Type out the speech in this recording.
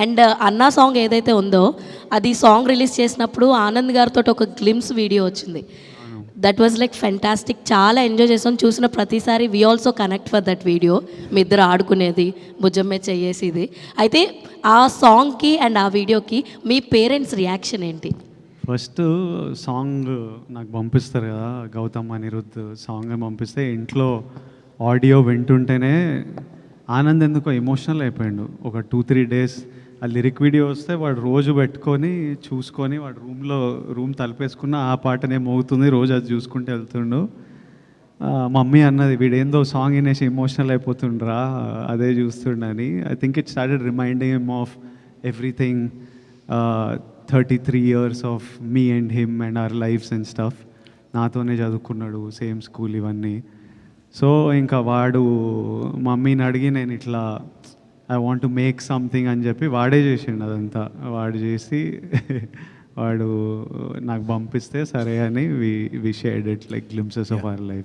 And అన్నా song ఏదైతే ఉందో అది సాంగ్ రిలీజ్ చేసినప్పుడు ఆనంద్ గారితో ఒక గ్లిమ్స్ వీడియో వచ్చింది. That was like fantastic. చాలా ఎంజాయ్ చేసాం. చూసిన ప్రతిసారి we also connect for that video. మీ ఇద్దరు ఆడుకునేది, భుజమ్మే చెయ్యేసిది. అయితే ఆ సాంగ్కి అండ్ ఆ వీడియోకి మీ పేరెంట్స్ రియాక్షన్ ఏంటి? ఫస్ట్ సాంగ్ నాకు పంపిస్తారు కదా, గౌతమ్ అనిరుద్ధ్ సాంగ్ పంపిస్తే ఇంట్లో ఆడియో వింటుంటేనే ఆనంద్ ఎందుకో ఎమోషనల్ అయిపోయాడు. ఒక 2-3 డేస్ ఆ లిరిక్ వీడియో వస్తే వాడు రోజు పెట్టుకొని చూసుకొని వాడు రూమ్ తలుపేసుకున్న ఆ పాటనే మోగుతుంది, రోజు అది చూసుకుంటూ వెళ్తుండు. మమ్మీ అన్నది వీడేందో సాంగ్ వినేసి ఎమోషనల్ అయిపోతుండ్రా అదే చూస్తుండని. I think it started reminding him of everything, 33 years of me and him and our lifes and stuff. నాతోనే చదువుకున్నాడు, సేమ్ స్కూల్ ఇవన్నీ. సో ఇంకా వాడు మమ్మీని అడిగి నేను ఇట్లా I want to make something అని చెప్పి వాడే చేసిండు అదంతా. వాడు చేసి వాడు నాకు పంపిస్తే సరే అని we shared it like glimpses of our life.